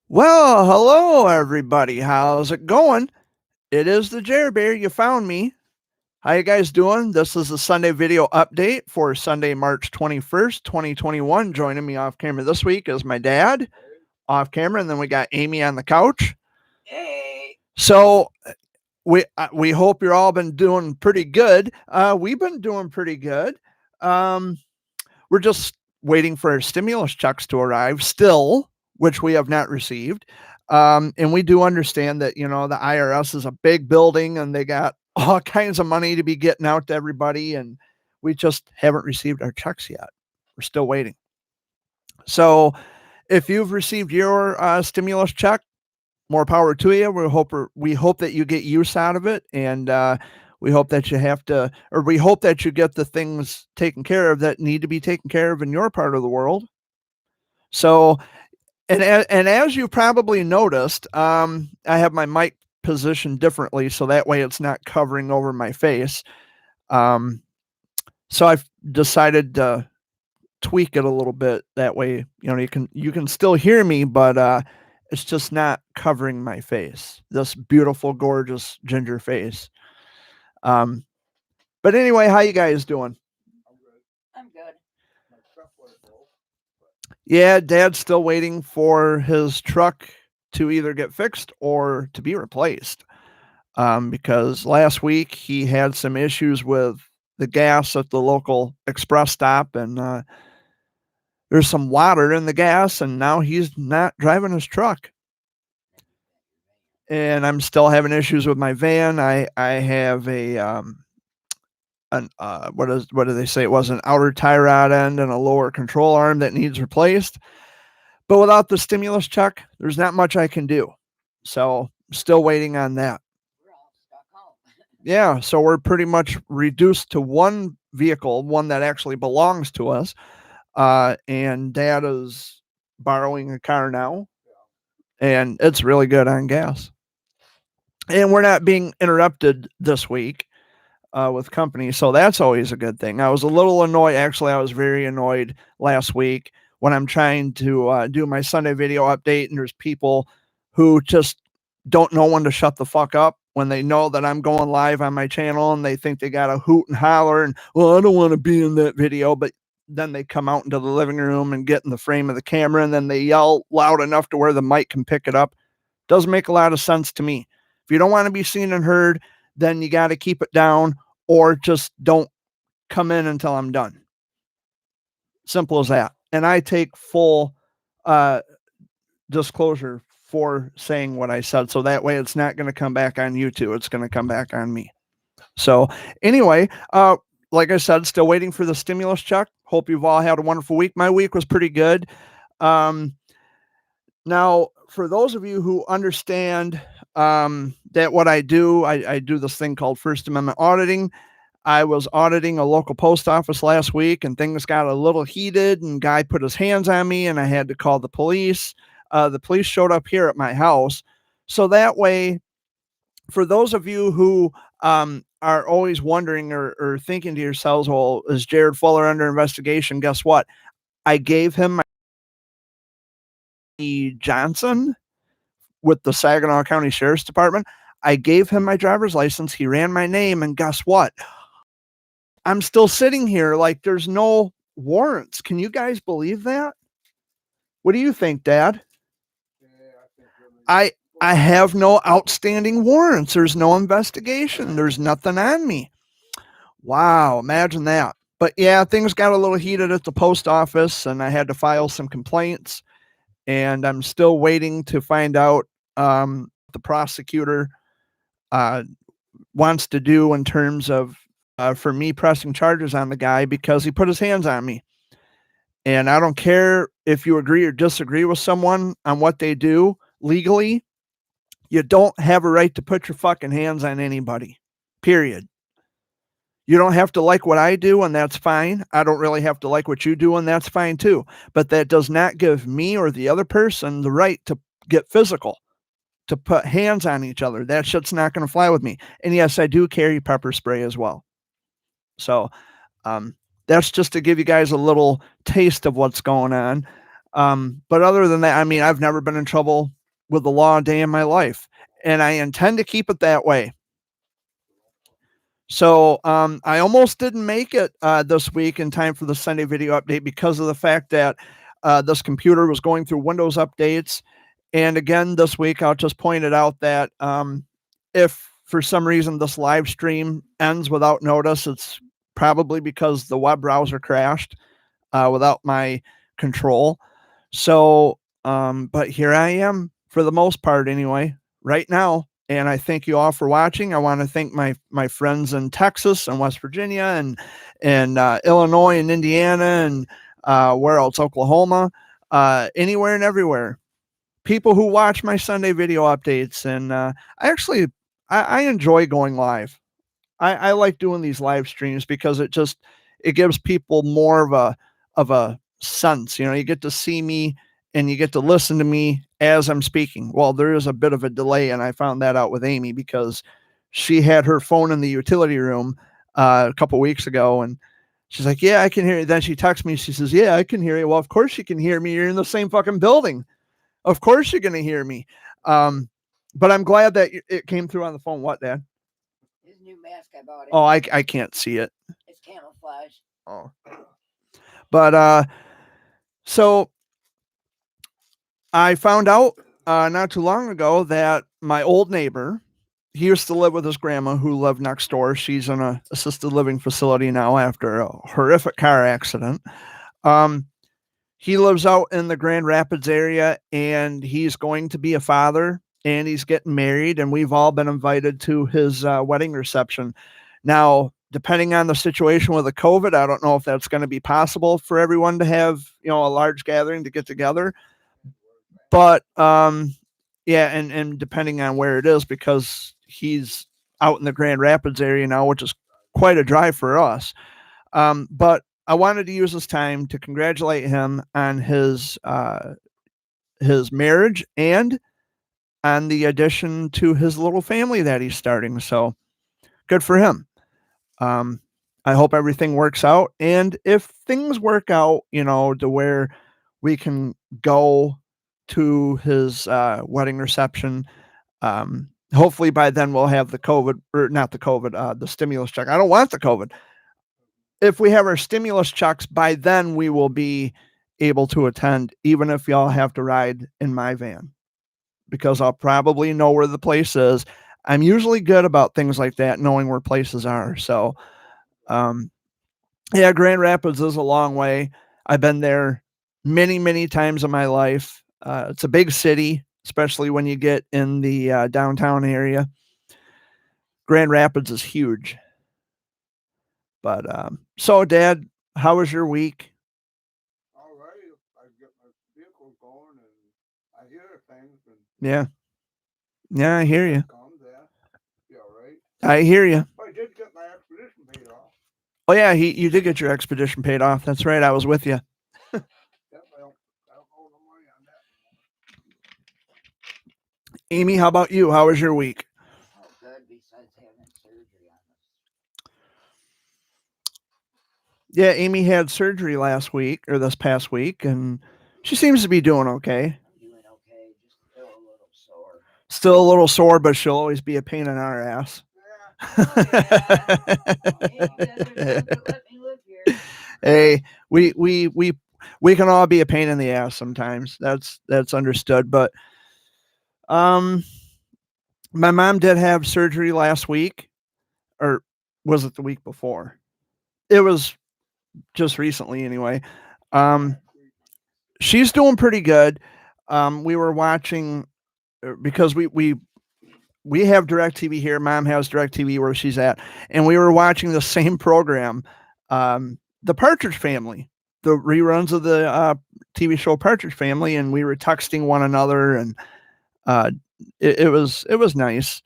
Well, hello everybody. How's it going? It is the Jer Bear. You found me. How you guys doing? This is a Sunday video update for Sunday, March 21st, 2021. Joining me off camera this week is my dad off camera, and then we got Amy on the couch. Hey. So we hope you're all been doing pretty good. We've been doing pretty good. We're just waiting for our stimulus checks to arrive still, which we have not received. And we do understand that, the IRS is a big building and they got all kinds of money to be getting out to everybody. And we just haven't received our checks yet. We're still waiting. So if you've received your stimulus check, more power to you. We hope that you get use out of it. And, we hope that we hope that you get the things taken care of that need to be taken care of in your part of the world. So, and as you probably noticed, I have my mic positioned differently so that way it's not covering over my face. So I've decided to tweak it a little bit. That way, you can still hear me, but it's just not covering my face. This beautiful, gorgeous ginger face. But anyway, how you guys doing? I'm good. Yeah, Dad's still waiting for his truck to either get fixed or to be replaced. Because last week he had some issues with the gas at the local express stop, and there's some water in the gas, and now he's not driving his truck. And I'm still having issues with my van. I have what do they say? It was an outer tie rod end and a lower control arm that needs replaced. But without the stimulus check, there's not much I can do. So still waiting on that. We're all stuck home. Yeah, so we're pretty much reduced to one vehicle, one that actually belongs to us. And Dad is borrowing a car now, and it's really good on gas. And we're not being interrupted this week with company, so that's always a good thing. I was a little annoyed. Actually, I was very annoyed last week when I'm trying to do my Sunday video update, and there's people who just don't know when to shut the fuck up when they know that I'm going live on my channel, and they think they got to hoot and holler and, well, I don't want to be in that video, but then they come out into the living room and get in the frame of the camera, and then they yell loud enough to where the mic can pick it up. Doesn't make a lot of sense to me. If you don't want to be seen and heard, then you got to keep it down or just don't come in until I'm done. Simple as that. And I take full disclosure for saying what I said. So that way it's not going to come back on you two. It's going to come back on me. So anyway, like I said, still waiting for the stimulus check. Hope you've all had a wonderful week. My week was pretty good. Now, for those of you who understand that what I do, I do this thing called First Amendment auditing. I was auditing a local post office last week, and things got a little heated, and guy put his hands on me, and I had to call the police. The police showed up here at my house. So that way, for those of you who are always wondering or thinking to yourselves, well, is Jared Fuller under investigation? Guess what? I gave him Johnson with the Saginaw County Sheriff's Department. I gave him my driver's license. He ran my name, and guess what? I'm still sitting here like there's no warrants. Can you guys believe that? What do you think, Dad? I have no outstanding warrants. There's no investigation. There's nothing on me. Wow, imagine that. But yeah, things got a little heated at the post office, and I had to file some complaints. And I'm still waiting to find out the prosecutor wants to do in terms of for me pressing charges on the guy because he put his hands on me. And I don't care if you agree or disagree with someone on what they do legally. You don't have a right to put your fucking hands on anybody, period. You don't have to like what I do, and that's fine. I don't really have to like what you do, and that's fine too. But that does not give me or the other person the right to get physical, to put hands on each other. That shit's not going to fly with me. And yes, I do carry pepper spray as well. So that's just to give you guys a little taste of what's going on. But other than that, I mean, I've never been in trouble with the law a day in my life, and I intend to keep it that way. So I almost didn't make it this week in time for the Sunday video update because of the fact that this computer was going through Windows updates. And again, this week, I'll just point it out that if for some reason this live stream ends without notice, it's probably because the web browser crashed without my control. So, but here I am for the most part anyway, right now. And I thank you all for watching. I want to thank my friends in Texas and West Virginia and Illinois and Indiana and where else? Oklahoma, anywhere and everywhere. People who watch my Sunday video updates, and I enjoy going live. I like doing these live streams because it gives people more of a sense. You get to see me and you get to listen to me as I'm speaking. Well, there is a bit of a delay, and I found that out with Amy because she had her phone in the utility room a couple weeks ago, and she's like, "Yeah, I can hear you." Then she texts me. She says, "Yeah, I can hear you." Well, of course you can hear me. You're in the same fucking building. Of course you're gonna hear me. But I'm glad that it came through on the phone. What, Dad? His new mask I bought him. Oh, I can't see it. It's camouflage. Oh, but so I found out not too long ago that my old neighbor, he used to live with his grandma who lived next door. She's in a assisted living facility now after a horrific car accident. He lives out in the Grand Rapids area, and he's going to be a father, and he's getting married, and we've all been invited to his wedding reception. Now, depending on the situation with the COVID, I don't know if that's going to be possible for everyone to have, a large gathering to get together. But yeah, and depending on where it is, because he's out in the Grand Rapids area now, which is quite a drive for us. But I wanted to use this time to congratulate him on his marriage and on the addition to his little family that he's starting. So good for him. I hope everything works out. And if things work out, to where we can go to his wedding reception, hopefully by then we'll have the COVID, or not the COVID, the stimulus check. I don't want the COVID. If we have our stimulus checks, by then we will be able to attend, even if y'all have to ride in my van, because I'll probably know where the place is. I'm usually good about things like that, knowing where places are. So, yeah, Grand Rapids is a long way. I've been there many, many times in my life. It's a big city, especially when you get in the downtown area. Grand Rapids is huge. But so, Dad, how was your week? All right, I get my vehicle going and I hear things and Yeah, I hear you. comes there. Yeah, right. I hear you. I did get my expedition paid off. Oh yeah, you did get your expedition paid off. That's right. I was with you. Yep, I don't owe no money on that. Amy, how about you? How was your week? Oh, good. Besides having surgery on this. Yeah, Amy had surgery last week or this past week, and she seems to be doing okay. I'm doing okay. Just still a little sore. Still a little sore, but she'll always be a pain in our ass. Let me live here. Hey, we can all be a pain in the ass sometimes. That's understood. But my mom did have surgery last week, or was it the week before? It was just recently anyway. She's doing pretty good. We were watching because we have DirecTV here. Mom has DirecTV where she's at, and we were watching the same program, The Partridge Family, the reruns of the TV show Partridge Family, and we were texting one another, and it was nice.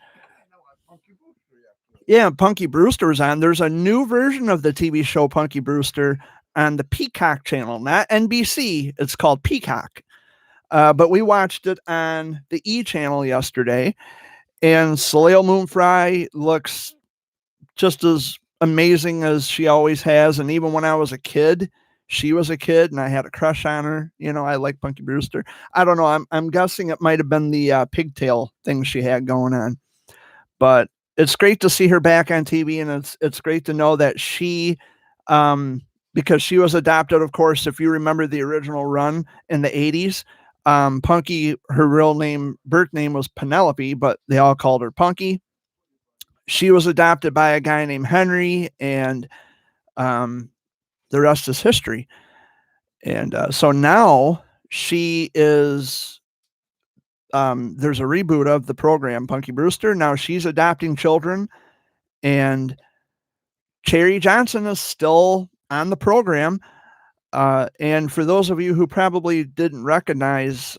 Yeah, Punky Brewster was on. There's a new version of the TV show Punky Brewster on the Peacock channel, not NBC. It's called Peacock. But we watched it on the E channel yesterday, and Soleil Moon Frye looks just as amazing as she always has. And even when I was a kid, she was a kid and I had a crush on her. You know, I like Punky Brewster. I don't know. I'm guessing it might have been the pigtail thing she had going on. But it's great to see her back on TV, and it's great to know that she, because she was adopted, of course. If you remember the original run in the '80s, Punky, her real name, birth name was Penelope, but they all called her Punky. She was adopted by a guy named Henry, and the rest is history. And so now she is. There's a reboot of the program, Punky Brewster. Now she's adopting children, and Cherry Johnson is still on the program. And for those of you who probably didn't recognize,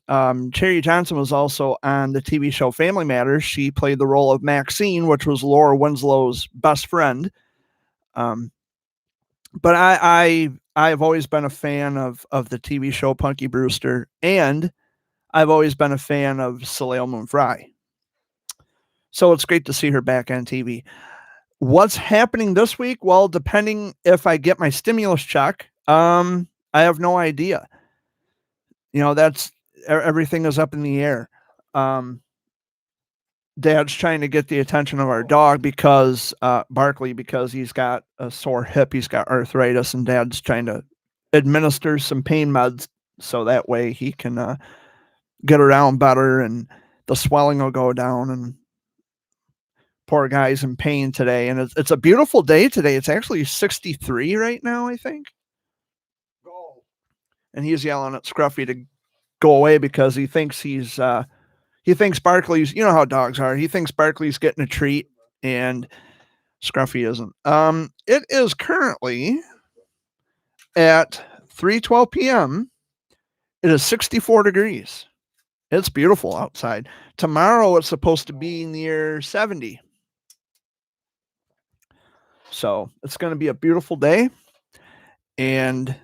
Cherry Johnson was also on the TV show Family Matters. She played the role of Maxine, which was Laura Winslow's best friend. But I've always been a fan of the TV show Punky Brewster, and I've always been a fan of Soleil Moon Frye. So it's great to see her back on TV. What's happening this week? Well, depending if I get my stimulus check, I have no idea. You know, that's everything is up in the air. Dad's trying to get the attention of our dog because Barkley, because he's got a sore hip, he's got arthritis, and Dad's trying to administer some pain meds so that way he can get around better and the swelling will go down. And poor guy's in pain today, and it's a beautiful day today. It's actually 63 right now, I think. Go. And he's yelling at Scruffy to go away because he thinks he thinks Barkley's, you know how dogs are. He thinks Barkley's getting a treat, and Scruffy isn't. It is currently at 3:12 p.m. It is 64 degrees. It's beautiful outside. Tomorrow it's supposed to be near 70. So it's going to be a beautiful day, and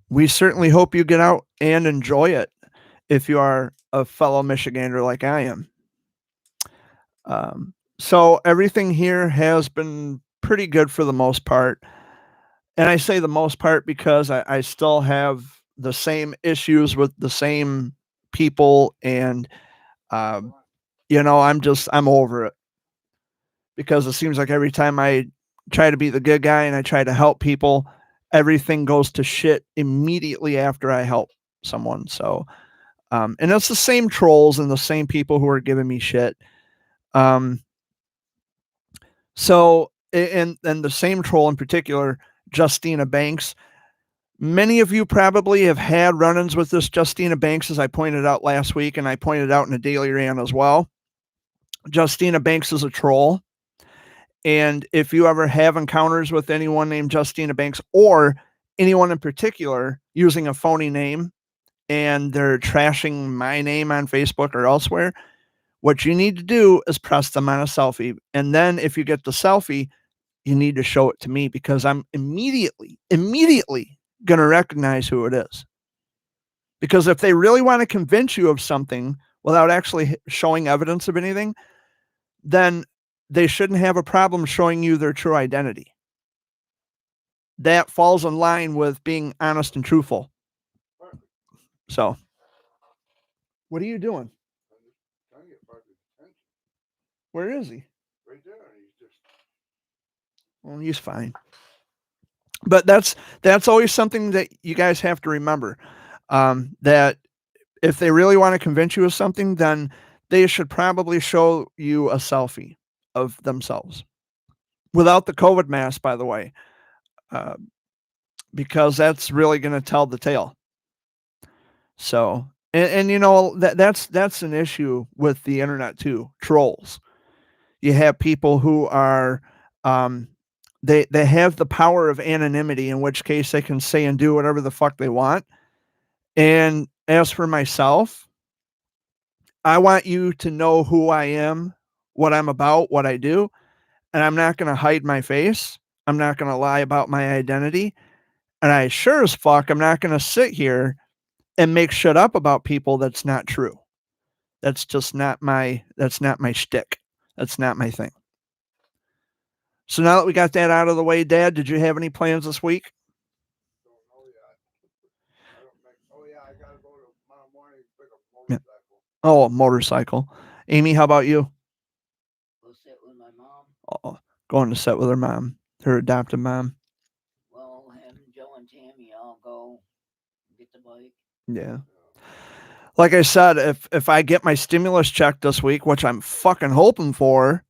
we certainly hope you get out and enjoy it if you are a fellow Michigander like I am. So everything here has been pretty good for the most part. And I say the most part because I still have the same issues with the same people, and you know, I'm over it, because it seems like every time I try to be the good guy and I try to help people, everything goes to shit immediately after I help someone. So, and it's the same trolls and the same people who are giving me shit. So, and the same troll in particular, Justina Banks. Many of you probably have had run-ins with this Justina Banks, as I pointed out last week, and I pointed out in a daily rant as well. Justina Banks is a troll. And if you ever have encounters with anyone named Justina Banks, or anyone in particular using a phony name, and they're trashing my name on Facebook or elsewhere, what you need to do is press them on a selfie. And then if you get the selfie, you need to show it to me, because I'm immediately going to recognize who it is. Because if they really want to convince you of something without actually showing evidence of anything, then they shouldn't have a problem showing you their true identity. That falls in line with being honest and truthful. So, what are you doing? Trying to get Barkley's attention. Where is he? Right there. He's just. Well, he's fine. But that's always something that you guys have to remember. That if they really want to convince you of something, then they should probably show you a selfie of themselves without the COVID mask, by the way, because that's really going to tell the tale. So, and you know, that's an issue with the internet too. Trolls. You have people who are, they have the power of anonymity, in which case they can say and do whatever the fuck they want. And as for myself, I want you to know who I am, what I'm about, what I do, and I'm not going to hide my face. I'm not going to lie about my identity. And I sure as fuck, I'm not going to sit here and make shit up about people that's not true. That's just not my shtick. That's not my thing. So now that we got that out of the way, Dad, did you have any plans this week? Don't know yet. gotta go tomorrow morning to pick up a Yeah. motorcycle. Oh, a motorcycle. Amy, how about you? Go sit with my mom. Oh, going to sit with her mom, her adopted mom. Well, him, Joe, and Tammy all go get the bike. Yeah. Like I said, if I get my stimulus check this week, which I'm fucking hoping for,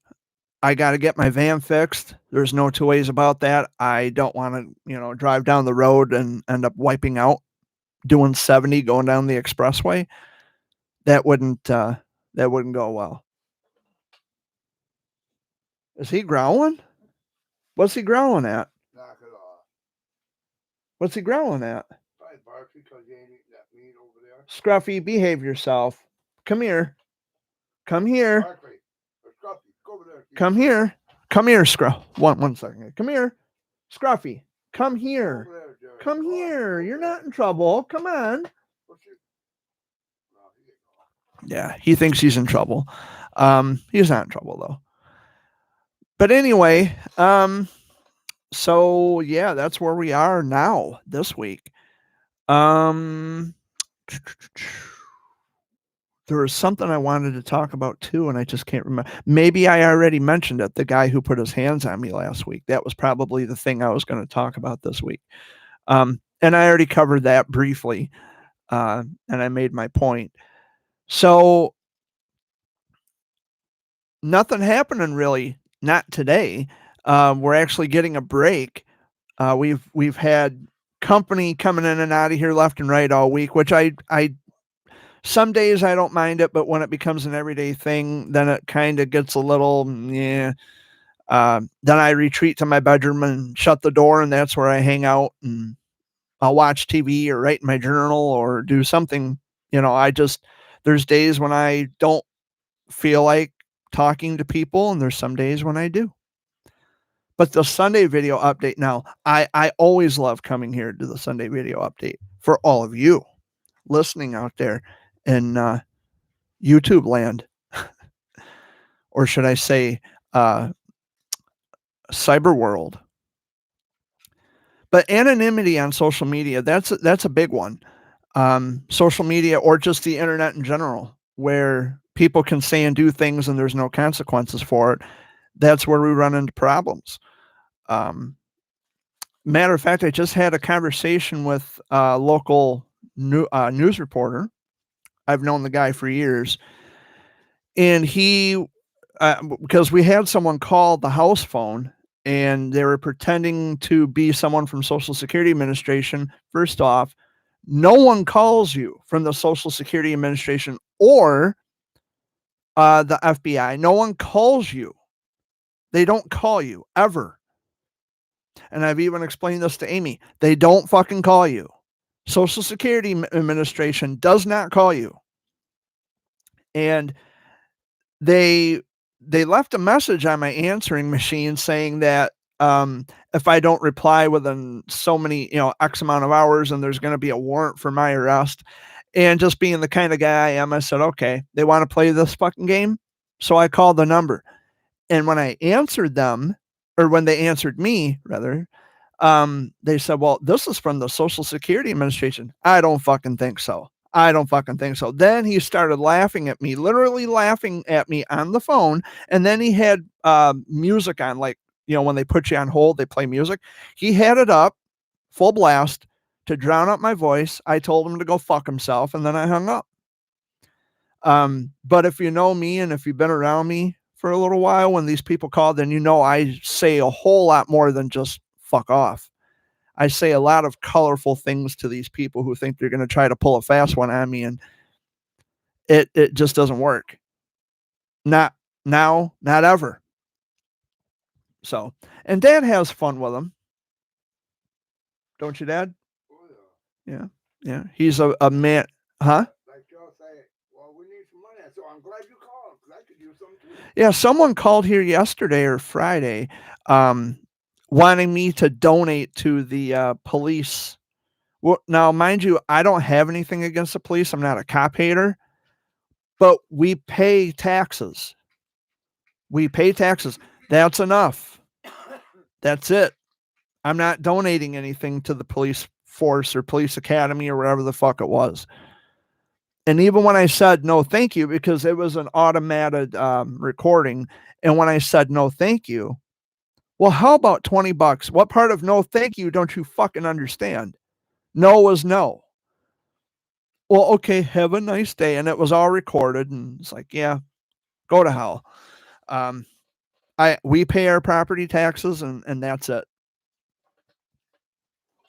I got to get my van fixed. There's no two ways about that. I don't want to, drive down the road and end up wiping out doing 70 going down the expressway. That wouldn't go well. Is he growling? What's he growling at? Knock it off. What's he growling at? Probably barks because you ain't eating that meat over there. Scruffy, behave yourself. Come here. Come here. Barkley, or Scruffy, go over there. Come here. Come here, Scruff. One second. Come here. Scruffy. Come here. Over there, Jerry. Come Go on, here. over You're there. not in trouble. Come on. What's your- No, he ain't going. Yeah, he thinks he's in trouble. He's not in trouble though. But anyway, so yeah, that's where we are now this week. There was something I wanted to talk about too, and I just can't remember. Maybe I already mentioned it. The guy who put his hands on me last week. That was probably the thing I was going to talk about this week. And I already covered that briefly, and I made my point. So nothing happening really. Not today. We're actually getting a break. We've had company coming in and out of here left and right all week, which I some days I don't mind it, but when it becomes an everyday thing, then it kind of gets a little, yeah. Then I retreat to my bedroom and shut the door, and that's where I hang out, and I'll watch TV or write in my journal or do something. There's days when I don't feel like talking to people, and there's some days when I do. But the Sunday video update now, I always love coming here to the Sunday video update for all of you listening out there in YouTube land, or should I say cyber world. But anonymity on social media, that's a big one. Social media or just the internet in general, where people can say and do things and there's no consequences for it. That's where we run into problems. Matter of fact, I just had a conversation with a local news reporter. I've known the guy for years. And he, because we had someone call the house phone and they were pretending to be someone from Social Security Administration. First off, no one calls you from the Social Security Administration or the FBI. No one calls you. They don't call you ever. And I've even explained this to Amy. They don't fucking call you. Social Security Administration does not call you. And they left a message on my answering machine saying that if I don't reply within so many, X amount of hours, and there's going to be a warrant for my arrest. And just being the kind of guy I am, I said, okay, they want to play this fucking game. So I called the number. And when I answered them, or when they answered me, rather, they said, well, this is from the Social Security Administration. I don't fucking think so. Then he started laughing at me, literally laughing at me on the phone. And then he had music on, like, when they put you on hold, they play music. He had it up full blast to drown out my voice. I told him to go fuck himself, and then I hung up. But if you know me and if you've been around me for a little while, when these people call, then I say a whole lot more than just fuck off. I say a lot of colorful things to these people who think they're going to try to pull a fast one on me, and it just doesn't work. Not now, not ever. So, and Dad has fun with them. Don't you, Dad? Oh, Yeah. He's a man, huh? like y'all say, well, we need some money. So I'm glad you called because I could use some too. Yeah, someone called here yesterday or Friday, wanting me to donate to the police. Well, now, mind you, I don't have anything against the police. I'm not a cop hater, but we pay taxes. That's enough. That's it. I'm not donating anything to the police force or police academy or whatever the fuck it was. And even when I said no, thank you, because it was an automated recording. And when I said no, thank you, well, how about $20? What part of no, thank you don't you fucking understand? No was no. Well, okay, have a nice day. And it was all recorded. And it's like, yeah, go to hell. We pay our property taxes and that's it.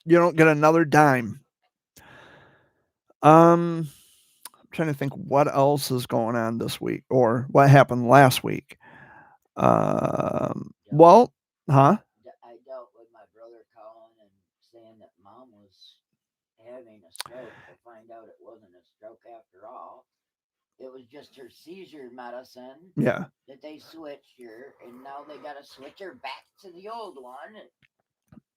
You don't get another dime. I'm trying to think what else is going on this week or what happened last week. Well, huh? I dealt with my brother calling and saying that mom was having a stroke. To find out it wasn't a stroke after all. It was just her seizure medicine Yeah. that they switched her, and now they got to switch her back to the old one.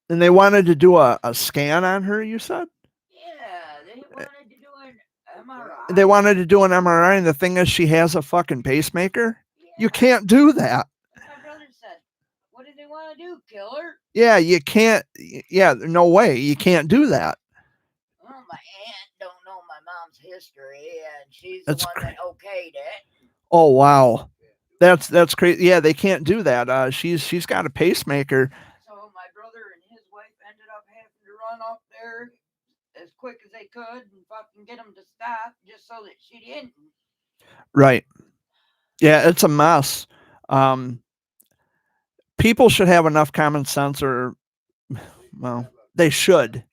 And they wanted to do a scan on her, you said? Yeah, they wanted to do an MRI. They wanted to do an MRI, and the thing is, she has a fucking pacemaker. Yeah. You can't do that. My brother said, "What did they want to do? Kill her?" Yeah, you can't. Yeah, no way. You can't do that. Well, my aunt don't know my mom's history, and she's That's the one that okayed it. Oh, wow. That's crazy. Yeah, they can't do that. She's got a pacemaker. So my brother and his wife ended up having to run up there as quick as they could and fucking get them to stop just so that she didn't. Right. Yeah, it's a mess. People should have enough common sense, or, well, they should.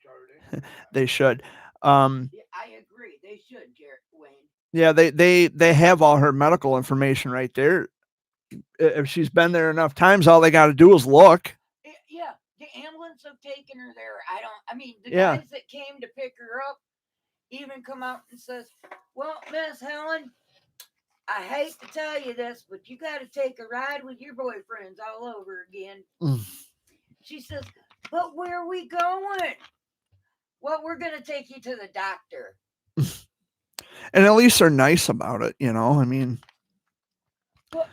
They should. Yeah, I agree. They should, Wayne. Yeah, they have all her medical information right there. If she's been there enough times, all they got to do is look. Yeah, the ambulance have taken her there. The Yeah. guys that came to pick her up even come out and says, "Well, Miss Helen, I hate to tell you this, but you got to take a ride with your boyfriends all over again." She says, "But where are we going?" "Well, we're going to take you to the doctor." And at least they're nice about it, you know? I mean, "Well,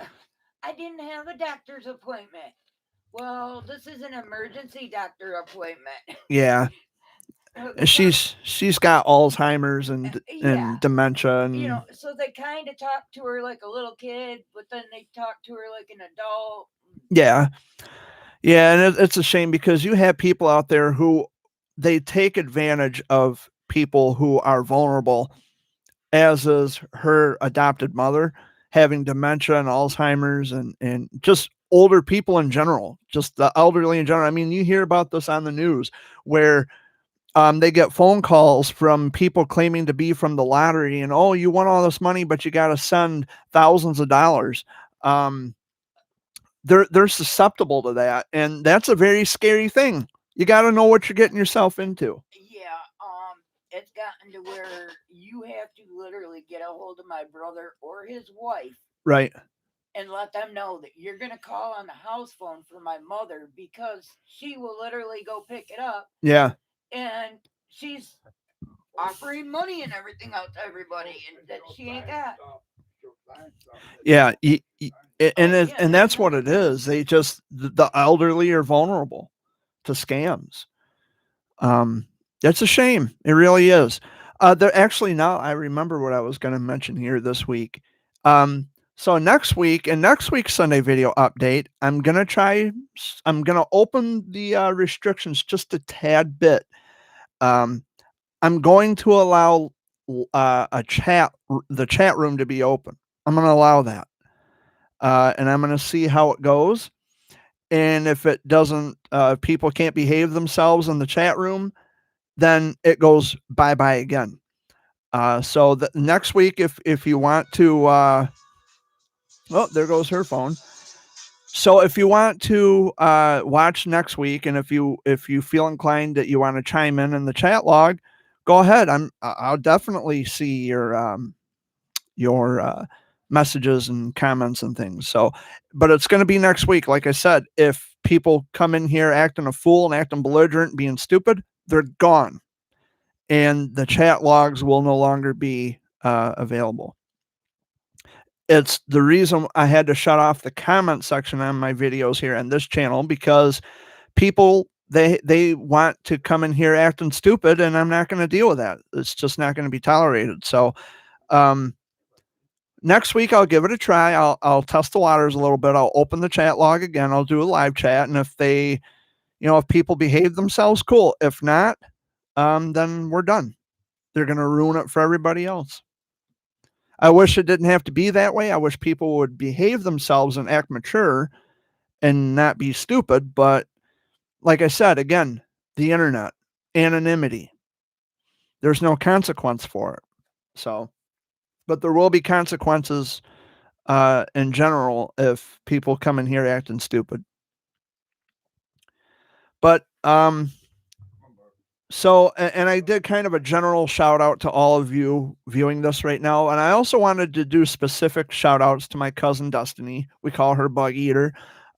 I didn't have a doctor's appointment." "Well, this is an emergency doctor appointment." yeah. And she's got Alzheimer's and Yeah. dementia and You know, so they kind of talk to her like a little kid, but then they talk to her like an adult. yeah. Yeah, and it's a shame because you have people out there who they take advantage of people who are vulnerable, as is her adopted mother, having dementia and Alzheimer's and just older people in general, just the elderly in general. I mean, you hear about this on the news where they get phone calls from people claiming to be from the lottery and, oh, you won all this money, but you got to send thousands of dollars. They're susceptible to that, and that's a very scary thing. You got to know what you're getting yourself into. Yeah, it's gotten to where you have to literally get a hold of my brother or his wife Right. and let them know that you're going to call on the house phone for my mother because she will literally go pick it up. Yeah. And she's offering money and everything out to everybody and that she ain't got. Yeah. And that's what it is. They just, the elderly are vulnerable to scams. That's a shame. It really is. They're actually, now I remember what I was going to mention here this week. So next week's Sunday video update, I'm going to open the restrictions just a tad bit. I'm going to allow the chat room to be open. I'm going to allow that. And I'm going to see how it goes. And if it doesn't, people can't behave themselves in the chat room, then it goes bye-bye again. So the next week, if you want to, oh, there goes her phone. So if you want to watch next week, and if you feel inclined that you want to chime in the chat log, go ahead. I'll definitely see your messages and comments and things. So, but it's going to be next week. Like I said, if people come in here acting a fool and acting belligerent, being stupid, they're gone, and the chat logs will no longer be available. It's the reason I had to shut off the comment section on my videos here on this channel, because people they want to come in here acting stupid, and I'm not going to deal with that. It's just not going to be tolerated. So next week I'll give it a try. I'll test the waters a little bit. I'll open the chat log again. I'll do a live chat, and if they, if people behave themselves, cool. If not, then we're done. They're going to ruin it for everybody else. I wish it didn't have to be that way. I wish people would behave themselves and act mature and not be stupid. But like I said, again, the internet, anonymity, there's no consequence for it. So, but there will be consequences in general if people come in here acting stupid. But so, and I did kind of a general shout out to all of you viewing this right now. And I also wanted to do specific shout outs to my cousin Destiny. We call her Bug Eater.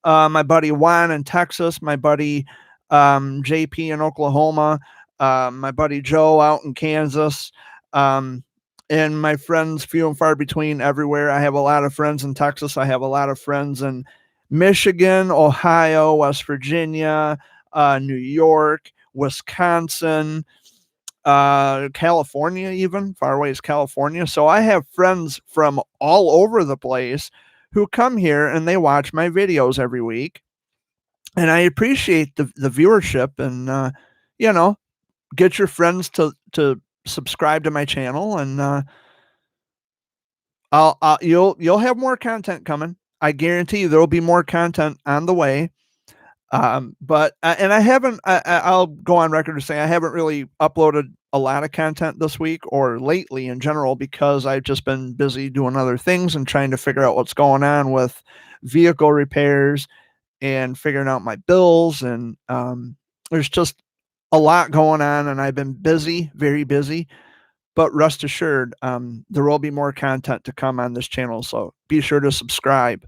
My buddy Juan in Texas, my buddy JP in Oklahoma, my buddy Joe out in Kansas, and my friends few and far between everywhere. I have a lot of friends in Texas. I have a lot of friends in Michigan, Ohio, West Virginia, New York, Wisconsin, California, even far away as California. So I have friends from all over the place who come here and they watch my videos every week. And I appreciate the viewership, and, get your friends to subscribe to my channel, and you'll have more content coming. I guarantee you there'll be more content on the way. But and I haven't. I'll go on record to say I haven't really uploaded a lot of content this week or lately in general because I've just been busy doing other things and trying to figure out what's going on with vehicle repairs and figuring out my bills, and there's just a lot going on, and I've been busy, very busy. But rest assured, there will be more content to come on this channel. So be sure to subscribe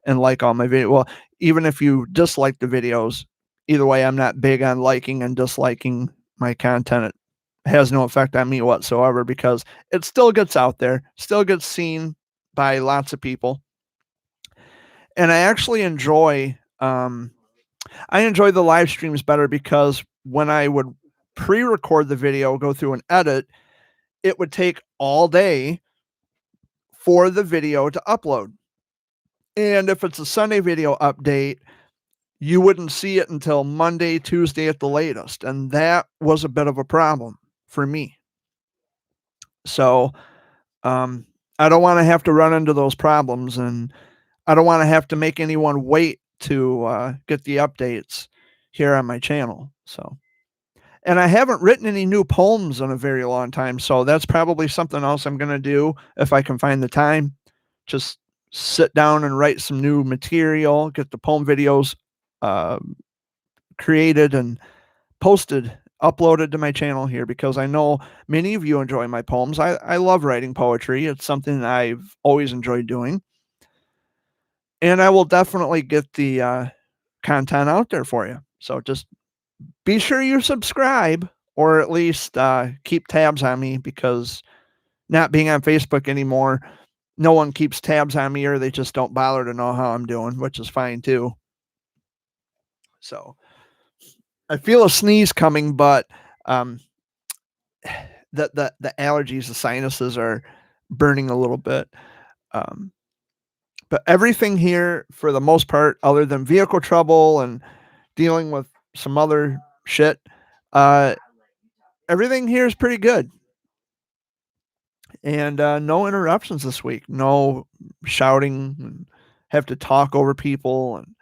and like all my videos. Well, even if you dislike the videos, either way, I'm not big on liking and disliking my content. It has no effect on me whatsoever because it still gets out there, still gets seen by lots of people. And I actually enjoy, the live streams better because when I would pre-record the video, go through and edit, it would take all day for the video to upload. And if it's a Sunday video update, you wouldn't see it until Monday, Tuesday at the latest. And that was a bit of a problem for me. So I don't want to have to run into those problems, and I don't want to have to make anyone wait to get the updates here on my channel. So, and I haven't written any new poems in a very long time. So that's probably something else I'm going to do if I can find the time. Just sit down and write some new material, get the poem videos created and posted, uploaded to my channel here, because I know many of you enjoy my poems. I love writing poetry. It's something I've always enjoyed doing. And I will definitely get the content out there for you. So just be sure you subscribe, or at least keep tabs on me, because not being on Facebook anymore, no one keeps tabs on me, or they just don't bother to know how I'm doing, which is fine too. So I feel a sneeze coming, but the allergies, the sinuses are burning a little bit. But everything here, for the most part, other than vehicle trouble and dealing with some other shit, everything here is pretty good. And no interruptions this week. No shouting and have to talk over people. And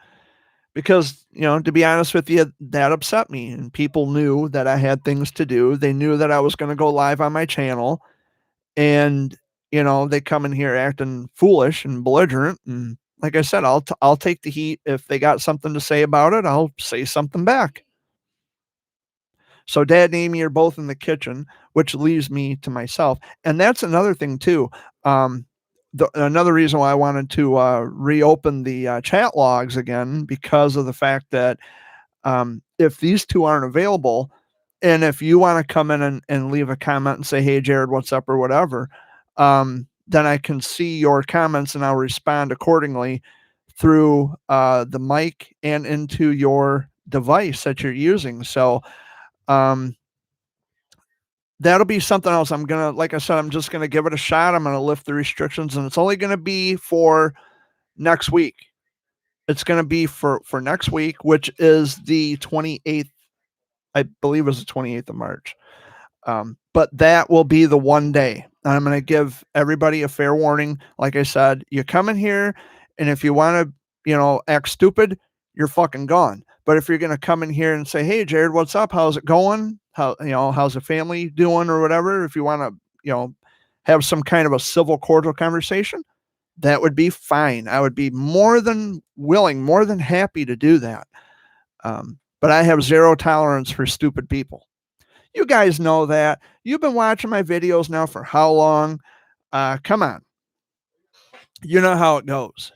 because, to be honest with you, that upset me. And people knew that I had things to do. They knew that I was going to go live on my channel. And, they come in here acting foolish and belligerent. And like I said, I'll take the heat. If they got something to say about it, I'll say something back. So Dad and Amy are both in the kitchen, which leaves me to myself. And that's another thing too. Another reason why I wanted to reopen the chat logs again, because of the fact that if these two aren't available, and if you want to come in and leave a comment and say, hey, Jared, what's up, or whatever, then I can see your comments and I'll respond accordingly through the mic and into your device that you're using. So that'll be something else. I'm gonna, like I said, I'm just gonna give it a shot. I'm gonna lift the restrictions, and it's only gonna be for next week. It's gonna be for next week, which is the 28th. I believe it was the 28th of March. But that will be the one day. I'm going to give everybody a fair warning. Like I said, you come in here, and if you want to, act stupid, you're fucking gone. But if you're going to come in here and say, "Hey, Jared, what's up? How's it going? How's the family doing or whatever?" If you want to, have some kind of a civil, cordial conversation, that would be fine. I would be more than willing, more than happy to do that. But I have zero tolerance for stupid people. You guys know that. You've been watching my videos now for how long? Come on. You know how it goes.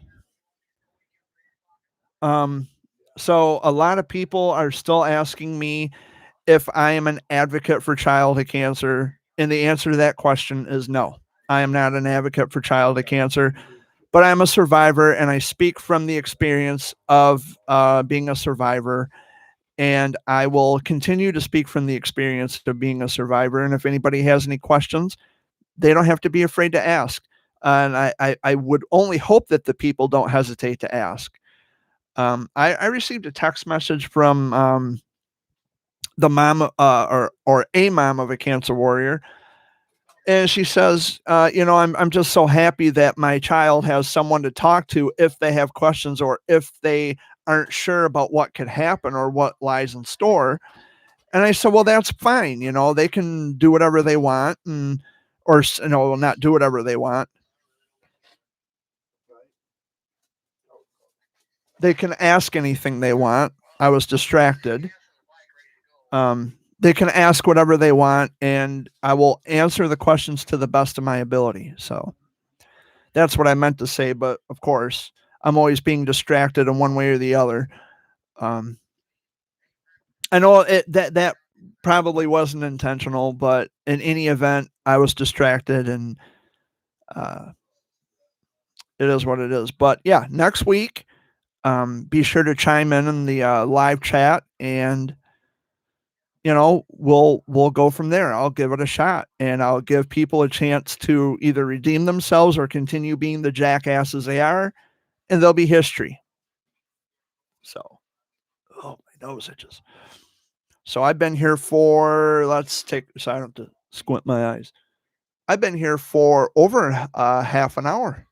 So a lot of people are still asking me if I am an advocate for childhood cancer. And the answer to that question is no. I am not an advocate for childhood cancer, but I'm a survivor, and I speak from the experience of being a survivor. And I will continue to speak from the experience of being a survivor. And if anybody has any questions, they don't have to be afraid to ask. And I would only hope that the people don't hesitate to ask. I received a text message from the mom or a mom of a cancer warrior. And she says, I'm just so happy that my child has someone to talk to if they have questions, or if they aren't sure about what could happen or what lies in store. And I said, well, that's fine. They can do whatever they want, or not do whatever they want. They can ask anything they want. I was distracted. They can ask whatever they want, and I will answer the questions to the best of my ability. So that's what I meant to say. But of course, I'm always being distracted in one way or the other. I know that probably wasn't intentional, but in any event, I was distracted, and it is what it is. But yeah, next week, be sure to chime in the live chat, and we'll go from there. I'll give it a shot, and I'll give people a chance to either redeem themselves or continue being the jackasses they are, and there'll be history. So, oh, my nose itches. So I've been here for, so I don't have to squint my eyes. I've been here for over half an hour.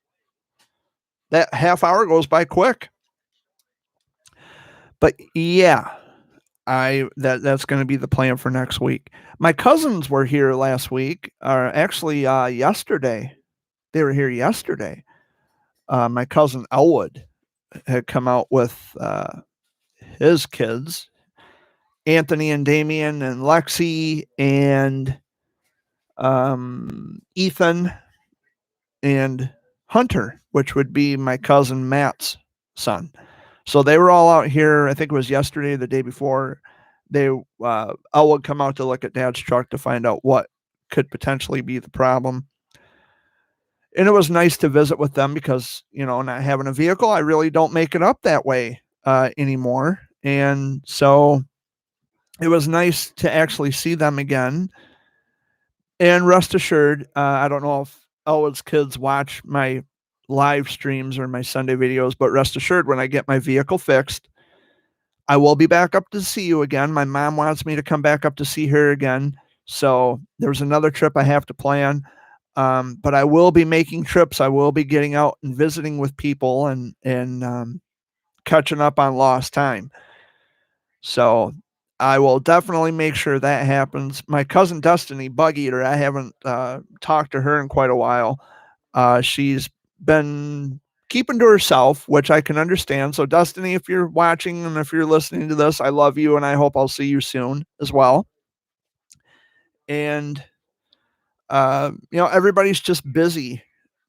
That half hour goes by quick. But yeah, that's going to be the plan for next week. My cousins were here last week, or actually yesterday. They were here yesterday. My cousin Elwood had come out with his kids, Anthony and Damien and Lexi and Ethan and Hunter, which would be my cousin Matt's son. So they were all out here. I think it was yesterday, the day before. I would come out to look at Dad's truck to find out what could potentially be the problem. And it was nice to visit with them because, not having a vehicle, I really don't make it up that way anymore. And so it was nice to actually see them again. And rest assured, I don't know if Elwood's kids watch my live streams or my Sunday videos, but rest assured, when I get my vehicle fixed, I will be back up to see you again. My mom wants me to come back up to see her again. So there's another trip I have to plan. But I will be making trips. I will be getting out and visiting with people and catching up on lost time. So I will definitely make sure that happens. My cousin Destiny, Bug Eater, I haven't talked to her in quite a while. She's been keeping to herself, which I can understand. So Destiny, if you're watching and if you're listening to this, I love you, and I hope I'll see you soon as well. And everybody's just busy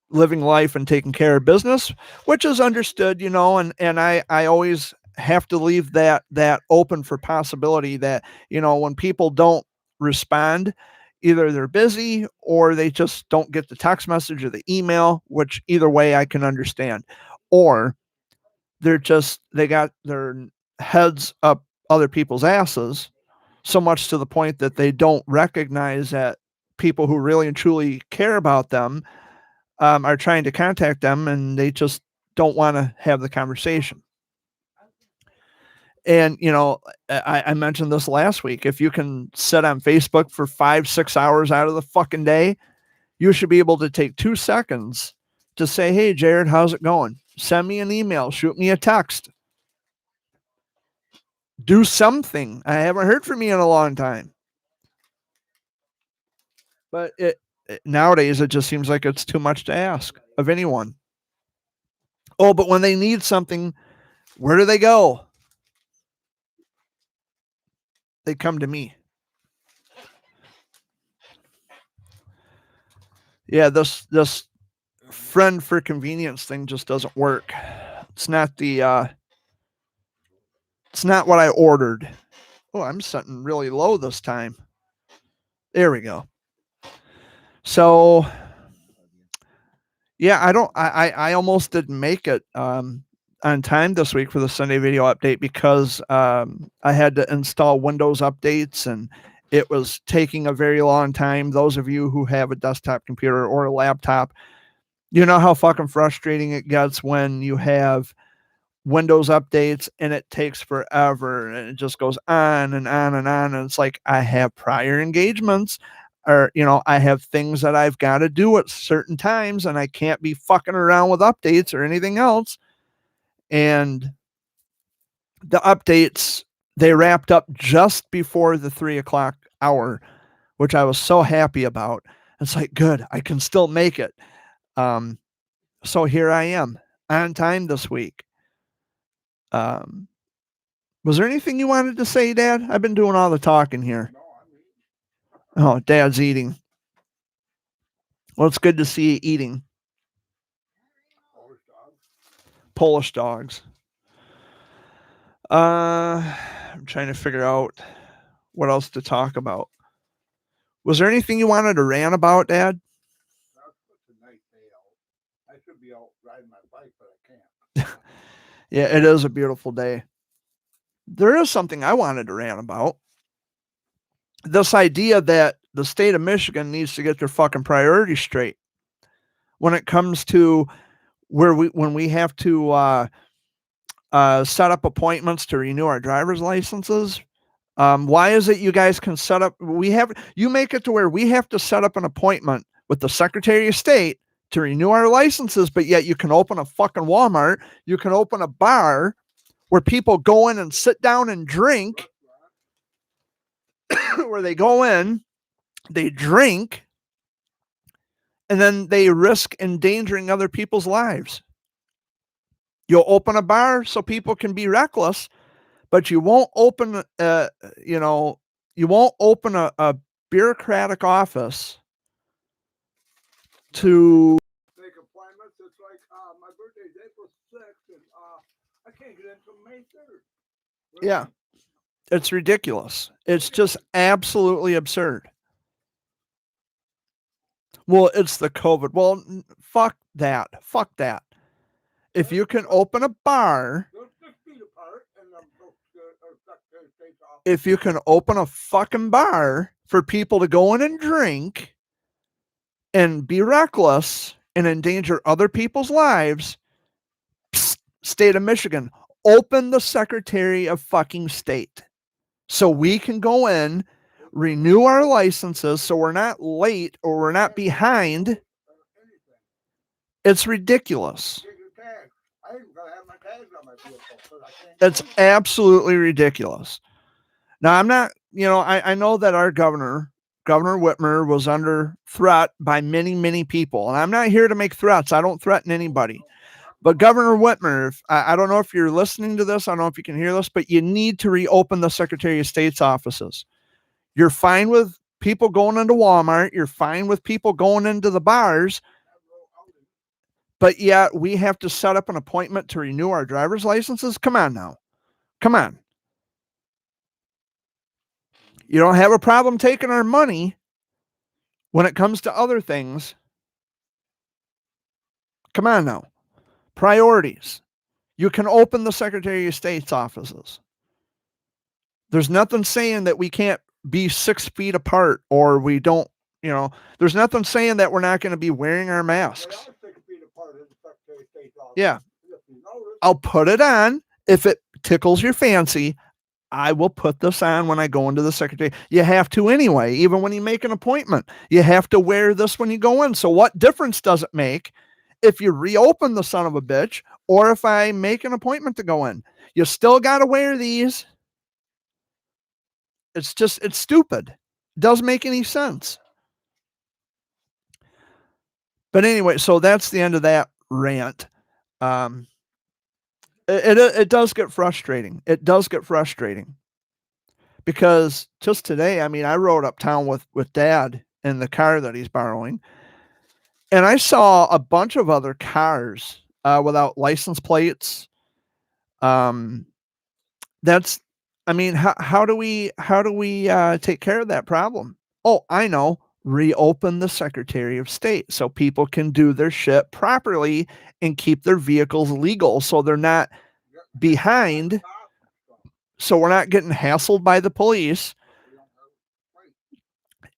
living life and taking care of business, which is understood, and I always have to leave that open for possibility that, when people don't respond, either they're busy or they just don't get the text message or the email, which either way I can understand, or they got their heads up other people's asses, so much to the point that they don't recognize that people who really and truly care about them are trying to contact them, and they just don't want to have the conversation. And, you know, I mentioned this last week. If you can sit on Facebook for 5-6 hours out of the fucking day, you should be able to take 2 seconds to say, hey, Jared, how's it going? Send me an email, shoot me a text. Do something. I haven't heard from you in a long time. But nowadays, it just seems like it's too much to ask of anyone. Oh, but when they need something, where do they go? They come to me. Yeah, this friend for convenience thing just doesn't work. It's not it's not what I ordered. Oh, I'm setting really low this time. There we go. So yeah, I almost didn't make it on time this week for the Sunday video update because I had to install Windows updates and it was taking a very long time. Those of you who have a desktop computer or a laptop, you know how fucking frustrating it gets when you have Windows updates and it takes forever and it just goes on and on and on. And it's like, I have prior engagements, or, you know, I have things that I've got to do at certain times and I can't be fucking around with updates or anything else. And the updates, they wrapped up just before the 3 o'clock hour, which I was so happy about. It's like, good, I can still make it. So here I am on time this week. Was there anything you wanted to say, Dad? I've been doing all the talking here. No, I'm eating. Oh, Dad's eating. Well, it's good to see you eating. Polish dog. Polish dogs. I'm trying to figure out what else to talk about. Was there anything you wanted to rant about, Dad? That's such a nice day out. I should be out riding my bike, but I can't. Yeah, it is a beautiful day. There is something I wanted to rant about. This idea that the state of Michigan needs to get their fucking priorities straight when it comes to when we have to set up appointments to renew our driver's licenses. Why is it you guys can set up? You make it to where we have to set up an appointment with the Secretary of State to renew our licenses, but yet you can open a fucking Walmart, you can open a bar where people go in and sit down and drink, where they go in, they drink, and then they risk endangering other people's lives. You'll open a bar so people can be reckless, but you won't open, you won't open a bureaucratic office to Make appointments. It's like my birthday's April 6th, and I can't get in until May 3rd. Yeah. It's ridiculous. It's just absolutely absurd. Well, it's the COVID. Well, fuck that. Fuck that. If you can open a bar, They're 6 feet apart, and Secretary of State's office. if you can open a fucking bar for people to go in and drink and be reckless and endanger other people's lives, psst, state of Michigan, open the Secretary of fucking State so we can go in, renew our licenses so we're not late or we're not behind. Anything. It's ridiculous. Get your tags. I ain't gonna have my tags on my vehicle, so I can't. It's absolutely ridiculous. Now, I'm not, I know that our Governor Whitmer, was under threat by many, many people. And I'm not here to make threats. I don't threaten anybody. But Governor Whitmer, I don't know if you're listening to this. I don't know if you can hear this, but you need to reopen the Secretary of State's offices. You're fine with people going into Walmart. You're fine with people going into the bars. But yet we have to set up an appointment to renew our driver's licenses. Come on now. Come on. You don't have a problem taking our money when it comes to other things. Come on now. Priorities. You can open the Secretary of State's offices. There's nothing saying that we can't be 6 feet apart, or we don't, there's nothing saying that we're not going to be wearing our They masks. are 6 feet apart in the Secretary of State's office. Yeah. If you notice, I'll put it on if it tickles your fancy. I will put this on when I go into the secretary. You have to anyway, even when you make an appointment. You have to wear this when you go in. So what difference does it make if you reopen the son of a bitch or if I make an appointment to go in? You still got to wear these. It's stupid. It doesn't make any sense. But anyway, so that's the end of that rant. It does get frustrating. It does get frustrating. Because just today, I mean, I rode uptown with Dad in the car that he's borrowing, and I saw a bunch of other cars without license plates. That's, I mean, how do we take care of that problem? Oh, I know. Reopen the Secretary of State so people can do their shit properly and keep their vehicles legal, so they're not behind. So we're not getting hassled by the police.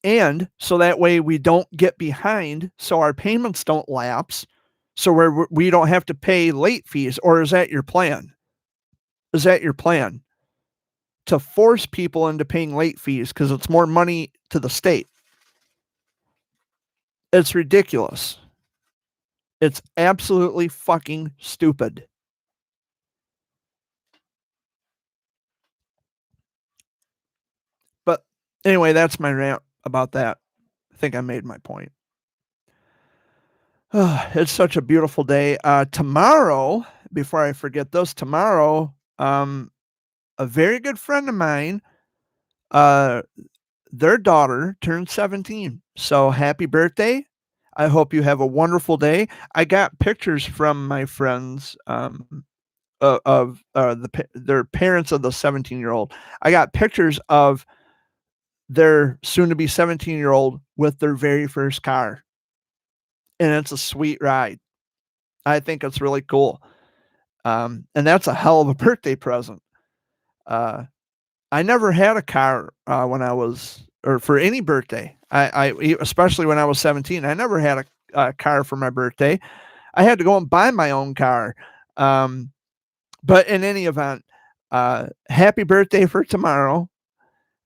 And so that way we don't get behind, so our payments don't lapse, so we don't have to pay late fees. Or is that your plan? Is that your plan? To force people into paying late fees because it's more money to the state. It's ridiculous. It's absolutely fucking stupid. But anyway, that's my rant about that. I think I made my point. It's such a beautiful day. Tomorrow, before I forget this, tomorrow, a very good friend of mine, their daughter turned 17. So happy birthday. I hope you have a wonderful day. I got pictures from my friends of their parents of the 17-year-old. I got pictures of their soon-to-be 17-year-old with their very first car. And it's a sweet ride. I think it's really cool. And that's a hell of a birthday present. I never had a car when I was, or for any birthday. I especially when I was 17, I never had a car for my birthday. I had to go and buy my own car. But in any event, happy birthday for tomorrow.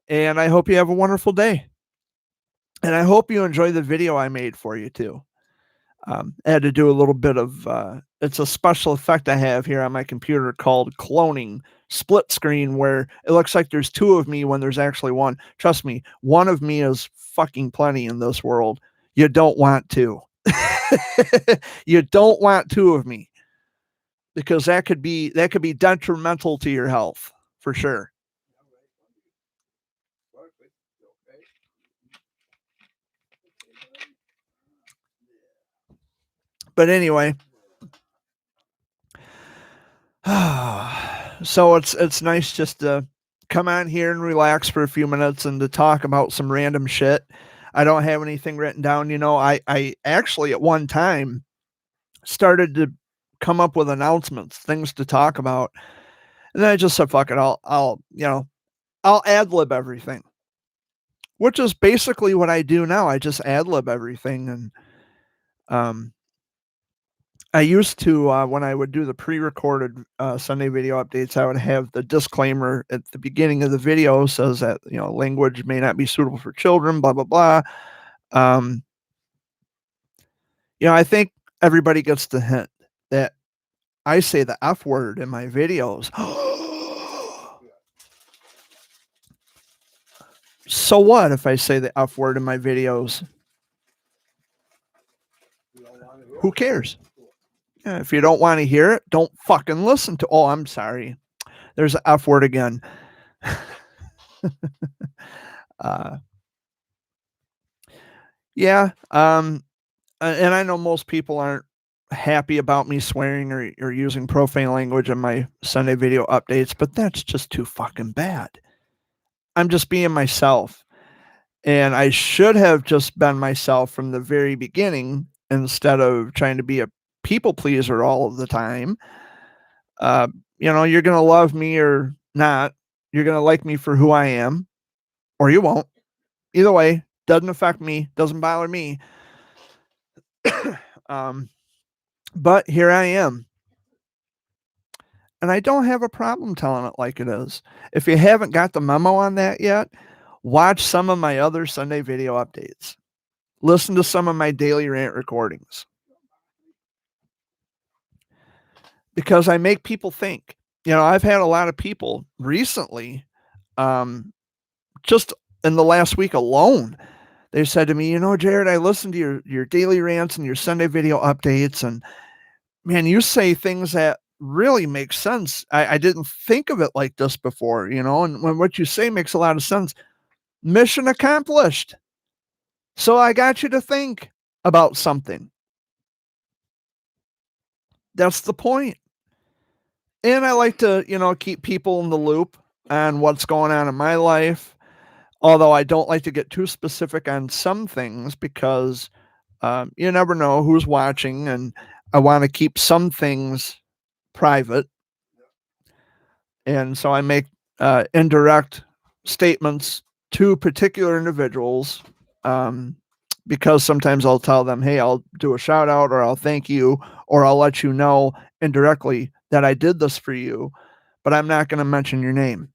And I hope you have a wonderful day. And I hope you enjoy the video I made for you too. I had to do a little bit of, it's a special effect I have here on my computer called cloning split screen, where it looks like there's two of me when there's actually one. Trust me, one of me is fucking plenty in this world. You don't want two. You don't want two of me, because that could be detrimental to your health for sure. But anyway, so it's nice just to come on here and relax for a few minutes and to talk about some random shit. I don't have anything written down. I actually at one time started to come up with announcements, things to talk about. And then I just said, fuck it. I'll ad lib everything, which is basically what I do now. I just ad lib everything. And, I used to, when I would do the pre-recorded Sunday video updates, I would have the disclaimer at the beginning of the video says that, language may not be suitable for children, blah, blah, blah. I think everybody gets the hint that I say the F word in my videos. So what if I say the F word in my videos? Who cares? Yeah, if you don't want to hear it, don't fucking listen to. Oh, I'm sorry. There's an F word again. Yeah. And I know most people aren't happy about me swearing or using profane language in my Sunday video updates, but that's just too fucking bad. I'm just being myself. And I should have just been myself from the very beginning instead of trying to be a people pleaser all of the time. You're going to love me or not. you're going to like me for who I am, or you won't. Either way, doesn't affect me, doesn't bother me. But here I am. And I don't have a problem telling it like it is. If you haven't got the memo on that yet, watch some of my other Sunday video updates. Listen to some of my daily rant recordings. Because I make people think. You know, I've had a lot of people recently, just in the last week alone, they said to me, you know, Jared, I listened to your daily rants and your Sunday video updates, and man, you say things that really make sense. I didn't think of it like this before, you know, and when what you say makes a lot of sense. Mission accomplished. So I got you to think about something. That's the point. And I like to, you know, keep people in the loop on what's going on in my life. Although I don't like to get too specific on some things because you never know who's watching, and I want to keep some things private. And so I make indirect statements to particular individuals because sometimes I'll tell them, hey, I'll do a shout out, or I'll thank you, or I'll let you know indirectly that I did this for you, but I'm not going to mention your name.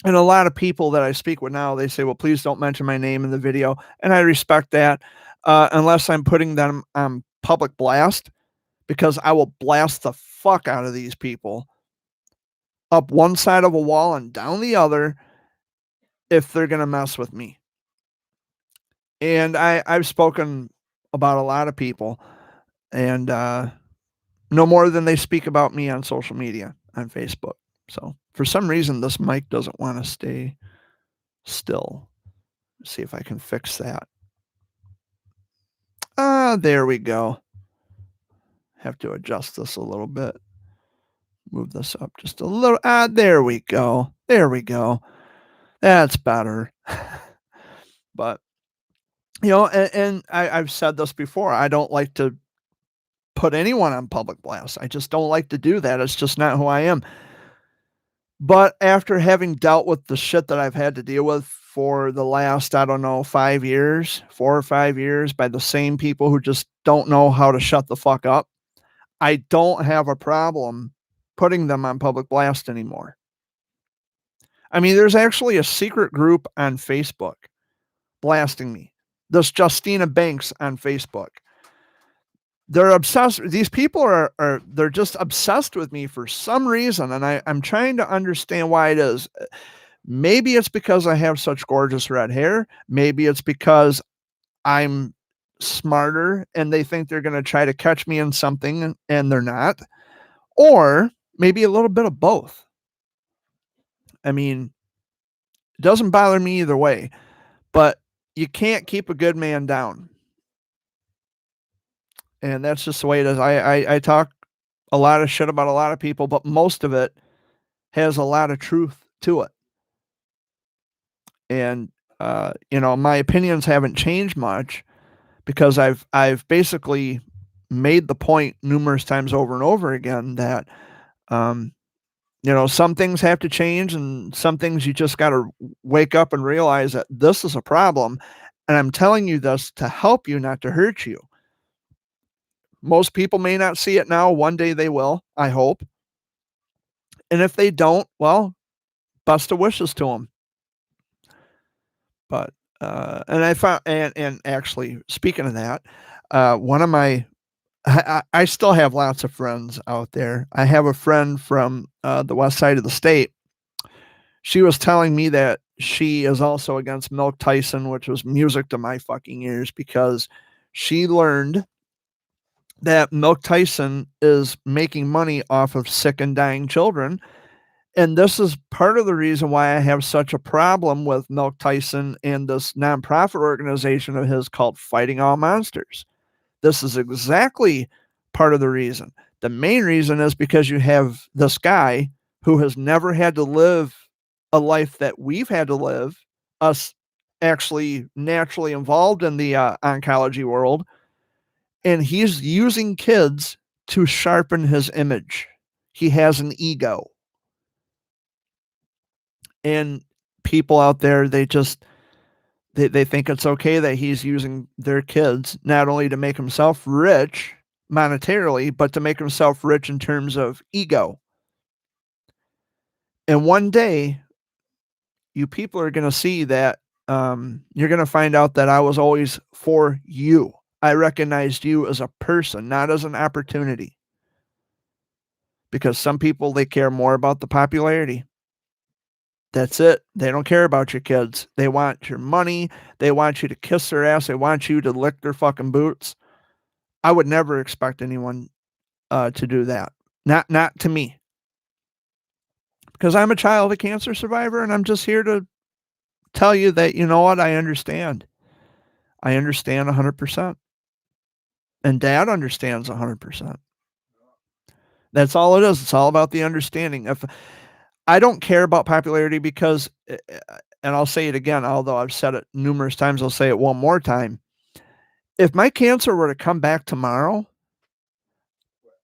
And a lot of people that I speak with now, they say, well, please don't mention my name in the video. And I respect that unless I'm putting them on public blast, because I will blast the fuck out of these people up one side of a wall and down the other if they're going to mess with me. And I've spoken about a lot of people, and no more than they speak about me on social media, on Facebook. So for some reason, this mic doesn't want to stay still. Let's see if I can fix that. There we go. Have to adjust this a little bit. Move this up just a little. There we go. There we go. That's better. But, you know, and I've said this before. I don't like to put anyone on public blast. I just don't like to do that. It's just not who I am. But after having dealt with the shit that I've had to deal with for the last, I don't know, 4 or 5 years, by the same people who just don't know how to shut the fuck up, I don't have a problem putting them on public blast anymore. I mean, there's actually a secret group on Facebook blasting me. This Justina Banks on Facebook. They're obsessed. These people are they're just obsessed with me for some reason, and I'm trying to understand why it is. Maybe it's because I have such gorgeous red hair. Maybe it's because I'm smarter and they think they're going to try to catch me in something and they're not. Or maybe a little bit of both. I mean, it doesn't bother me either way, but you can't keep a good man down. And that's just the way it is. I talk a lot of shit about a lot of people, but most of it has a lot of truth to it. And you know, my opinions haven't changed much because I've basically made the point numerous times over and over again that you know, some things have to change, and some things you just got to wake up and realize that this is a problem, and I'm telling you this to help you, not to hurt you. Most people may not see it now. One day they will, I hope. And if they don't, well, best of wishes to them. But and I found, and actually, speaking of that, one of my I still have lots of friends out there. I have a friend from the west side of the state. She was telling me that she is also against Milk Tyson, which was music to my fucking ears, because she learned that Milk Tyson is making money off of sick and dying children. And this is part of the reason why I have such a problem with Milk Tyson and this nonprofit organization of his called Fighting All Monsters. This is exactly part of the reason. The main reason is because you have this guy who has never had to live a life that we've had to live, us actually naturally involved in the oncology world, and he's using kids to sharpen his image. He has an ego. And people out there, they think it's okay that he's using their kids not only to make himself rich monetarily, but to make himself rich in terms of ego. And one day, you people are going to see that you're going to find out that I was always for you. I recognized you as a person, not as an opportunity. Because some people, they care more about the popularity. That's it. They don't care about your kids. They want your money. They want you to kiss their ass. They want you to lick their fucking boots. I would never expect anyone to do that. Not to me. Because I'm a child of cancer survivor, and I'm just here to tell you that, you know what, I understand. I understand 100%. And Dad understands 100%. That's all it is. It's all about the understanding. If I don't care about popularity because, and I'll say it again, although I've said it numerous times, I'll say it one more time. If my cancer were to come back tomorrow,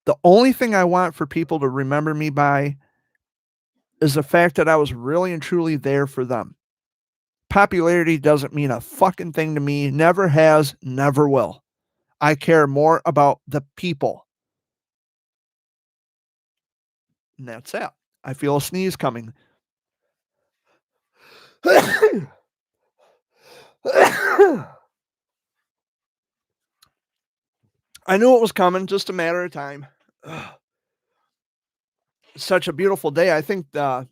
the only thing I want for people to remember me by is the fact that I was really and truly there for them. Popularity doesn't mean a fucking thing to me. Never has, never will. I care more about the people. And that's it. I feel a sneeze coming. I knew it was coming, just a matter of time. Such a beautiful day. I think the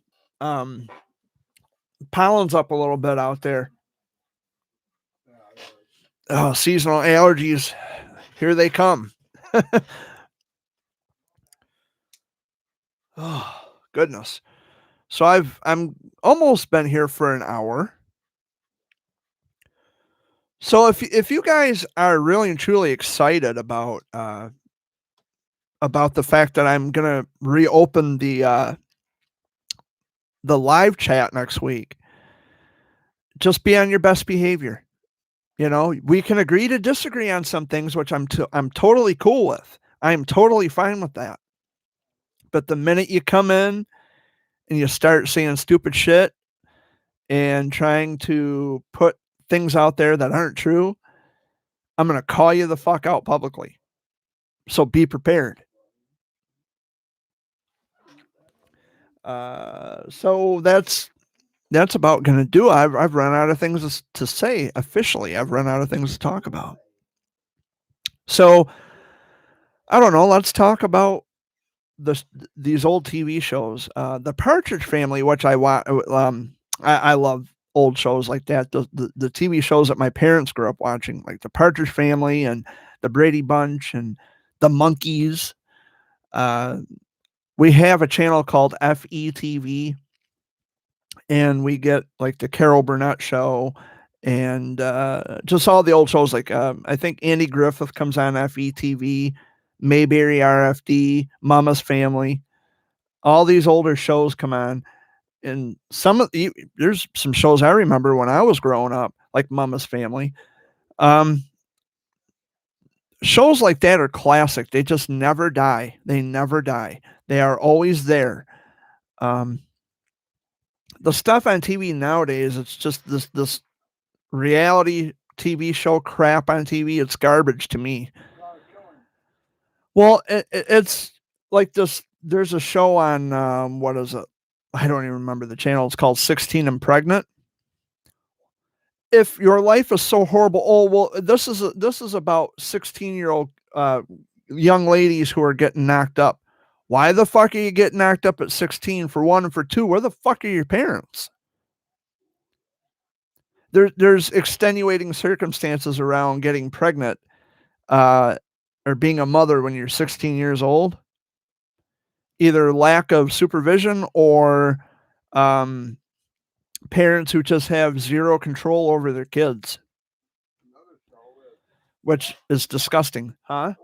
pollen's up a little bit out there. Oh, seasonal allergies. Here they come. Oh, goodness. So I'm almost been here for an hour. So if you guys are really and truly excited about the fact that I'm gonna reopen the live chat next week, just be on your best behavior. You know, we can agree to disagree on some things, which I'm totally cool with. I'm totally fine with that. But the minute you come in and you start saying stupid shit and trying to put things out there that aren't true, I'm going to call you the fuck out publicly. So be prepared. So that's about going to do it. I've run out of things to say officially. I've run out of things to talk about. So I don't know. Let's talk about these old TV shows. The Partridge Family, which I love old shows like that. The TV shows that my parents grew up watching, like the Partridge Family and the Brady Bunch and the Monkees. We have a channel called FETV, and we get like the Carol Burnett Show and just all the old shows. Like I think Andy Griffith comes on FETV, Mayberry RFD, Mama's Family. All these older shows come on, and there's some shows I remember when I was growing up, like Mama's Family. Shows like that are classic. They just never die. They never die. They are always there. The stuff on TV nowadays, it's just this reality TV show crap on TV. It's garbage to me. Well, it's like this. There's a show on what is it? I don't even remember the channel. It's called 16 and Pregnant. If your life is so horrible, oh well, this is about 16-year-old young ladies who are getting knocked up. Why the fuck are you getting knocked up at 16? For one, and for two, where the fuck are your parents? There's extenuating circumstances around getting pregnant or being a mother when you're 16 years old. Either lack of supervision or parents who just have zero control over their kids, which is disgusting, huh?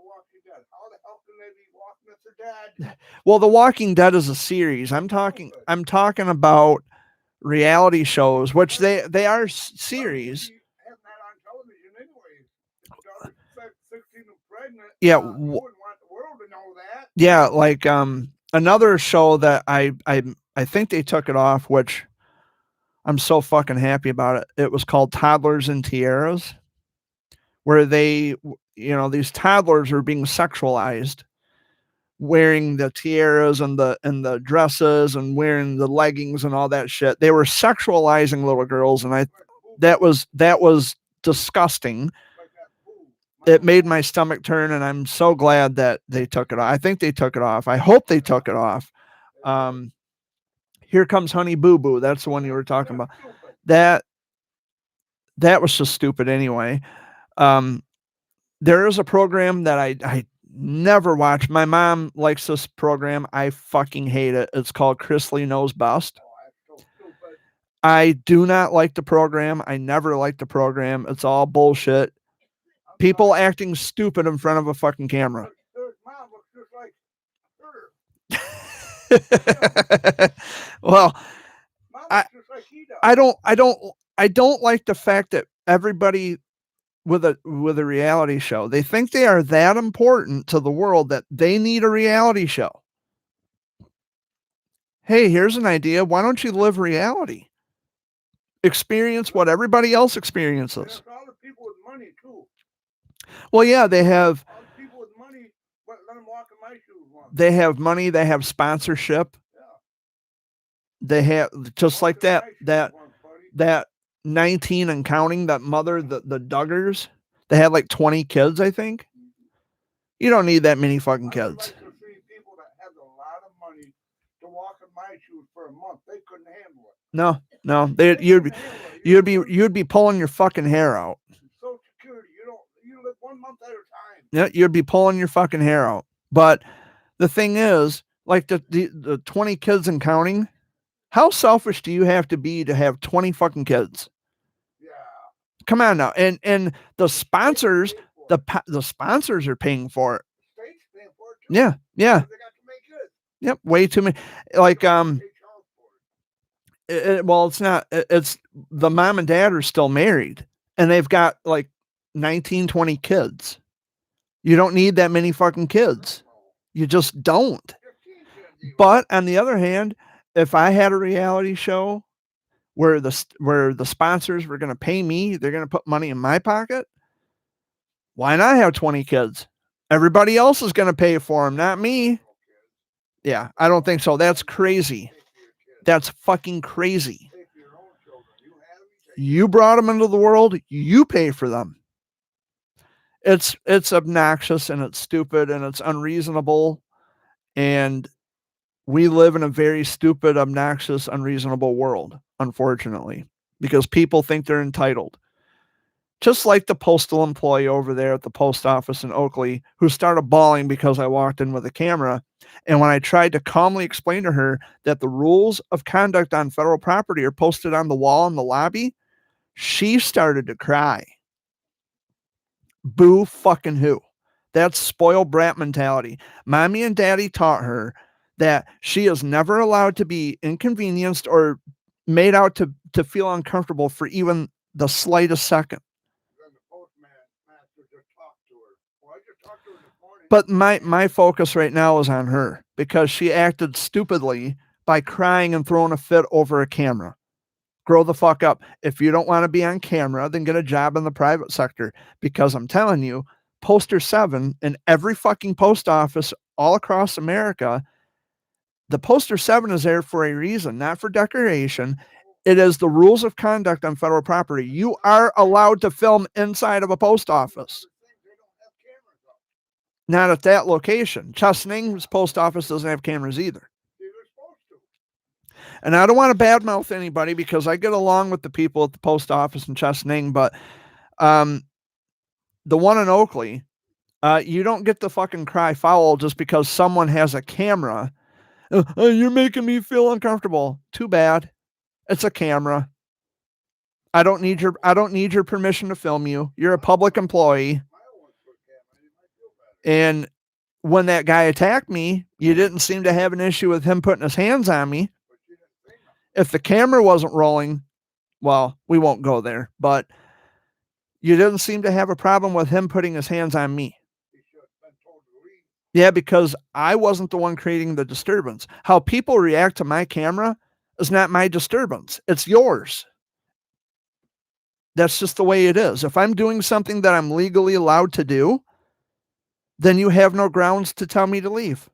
Well, The Walking Dead is a series. I'm talking about reality shows, which they are series. Yeah, yeah, like another show that I think they took it off, which I'm so fucking happy about it. It was called Toddlers and Tiaras, where they, these toddlers are being sexualized, wearing the tiaras and the dresses and wearing the leggings and all that shit. They were sexualizing little girls, and that was disgusting. It made my stomach turn, and I'm so glad that they took it off. I think they took it off. I hope they took it off. Here Comes Honey Boo Boo. That's the one you were talking about. That was just stupid anyway. There is a program that I never watch. My mom likes this program. I fucking hate it. It's called Chrisley Knows Best. I do not like the program. I never liked the program. It's all bullshit. People acting stupid in front of a fucking camera. Well, I don't like the fact that everybody with a reality show, they think they are that important to the world that they need a reality show. Hey, here's an idea. Why don't you live reality? Experience what everybody else experiences. All the people with money too. Well, yeah, they have. All the people with money, let them walk in my shoes. They have money. They have sponsorship. Yeah. They have just like that 19 and counting, that mother, the Duggars. They had like 20 kids, I think. You don't need that many fucking kids. I'd like to see people that have a lot of money to walk in my shoes for a month. They couldn't handle it. No. You'd be pulling your fucking hair out. Social Security, you live 1 month at a time. Yeah, you'd be pulling your fucking hair out. But the thing is, like the 20 kids and counting, how selfish do you have to be to have 20 fucking kids? Yeah. Come on now. And the sponsors, the sponsors are paying for it. State's paying for it too. Yeah. They got too many kids. Yep, way too many. Like it's not. It's the mom and dad are still married, and they've got like 19, 20 kids. You don't need that many fucking kids. You just don't. But on the other hand, if I had a reality show where the sponsors were going to pay me, they're going to put money in my pocket, why not have 20 kids? Everybody else is going to pay for them, not me. Yeah, I don't think so. That's crazy. That's fucking crazy. You brought them into the world, you pay for them. It's obnoxious and it's stupid and it's unreasonable. And we live in a very stupid, obnoxious, unreasonable world, unfortunately, because people think they're entitled. Just like the postal employee over there at the post office in Oakley, who started bawling because I walked in with a camera. And when I tried to calmly explain to her that the rules of conduct on federal property are posted on the wall in the lobby, she started to cry. Boo fucking who. That's spoiled brat mentality. Mommy and daddy taught her that she is never allowed to be inconvenienced or made out to feel uncomfortable for even the slightest second. But my focus right now is on her because she acted stupidly by crying and throwing a fit over a camera. Grow the fuck up. If you don't want to be on camera, then get a job in the private sector, because I'm telling you, Poster 7 in every fucking post office all across America, the Poster 7 is there for a reason, not for decoration. It is the rules of conduct on federal property. You are allowed to film inside of a post office. Not at that location. Chesning's post office doesn't have cameras either. And I don't want to badmouth anybody because I get along with the people at the post office in Chesaning, but the one in Oakley, you don't get to fucking cry foul just because someone has a camera. You're making me feel uncomfortable. Too bad. It's a camera. I don't need your permission to film you. You're a public employee. And when that guy attacked me, you didn't seem to have an issue with him putting his hands on me. If the camera wasn't rolling, well, we won't go there, but you didn't seem to have a problem with him putting his hands on me. Yeah, because I wasn't the one creating the disturbance. How people react to my camera, is not my disturbance. It's yours. That's just the way it is. If I'm doing something that I'm legally allowed to do, then you have no grounds to tell me to leave.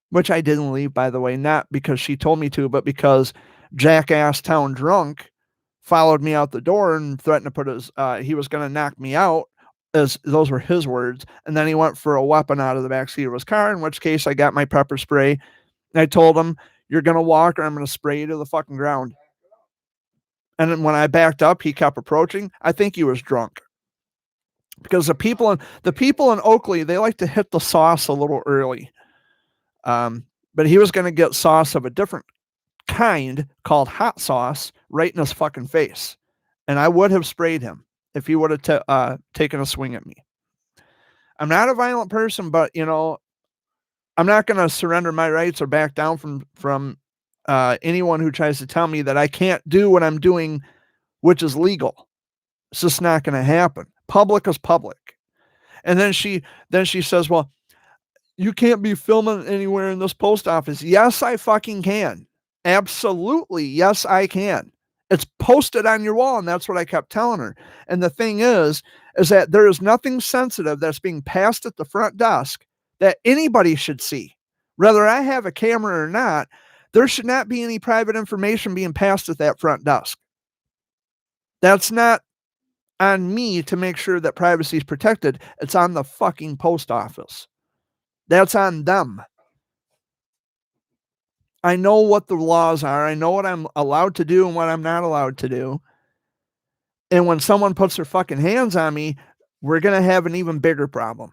Which I didn't leave, by the way, not because she told me to, but because Jackass Town Drunk followed me out the door and threatened to put his, he was going to knock me out, as those were his words. And then he went for a weapon out of the backseat of his car, in which case I got my pepper spray. And I told him, you're going to walk or I'm going to spray you to the fucking ground. And then when I backed up, he kept approaching. I think he was drunk. Because the people in Oakley, they like to hit the sauce a little early. But he was going to get sauce of a different kind called hot sauce right in his fucking face. And I would have sprayed him if he would have taken a swing at me. I'm not a violent person, but, you know, I'm not going to surrender my rights or back down from anyone who tries to tell me that I can't do what I'm doing, which is legal. It's just not going to happen. Public is public. And then she says, well, you can't be filming anywhere in this post office. Yes, I fucking can. Absolutely. Yes, I can. It's posted on your wall, and that's what I kept telling her. And the thing is that there is nothing sensitive that's being passed at the front desk that anybody should see. Whether I have a camera or not, there should not be any private information being passed at that front desk. That's not on me to make sure that privacy is protected. It's on the fucking post office. That's on them. I know what the laws are. I know what I'm allowed to do and what I'm not allowed to do. And when someone puts their fucking hands on me, we're going to have an even bigger problem.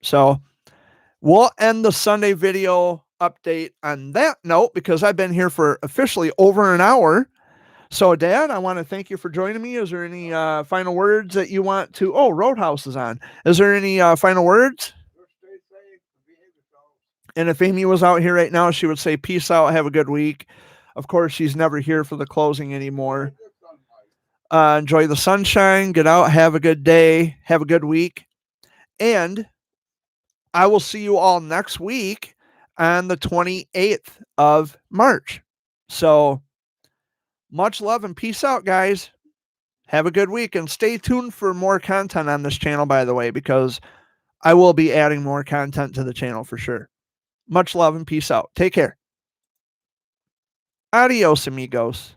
So we'll end the Sunday video update on that note, because I've been here for officially over an hour. So, Dad, I want to thank you for joining me. Is there any final words that you want to? Oh, Roadhouse is on. Is there any final words? Stay safe, behave yourself. And if Amy was out here right now, she would say, peace out, have a good week. Of course, she's never here for the closing anymore. Enjoy the sunshine, get out, have a good day, have a good week. And I will see you all next week on the 28th of March. So much love and peace out, guys. Have a good week, and stay tuned for more content on this channel, by the way, because I will be adding more content to the channel for sure. Much love and peace out. Take care. Adios, amigos.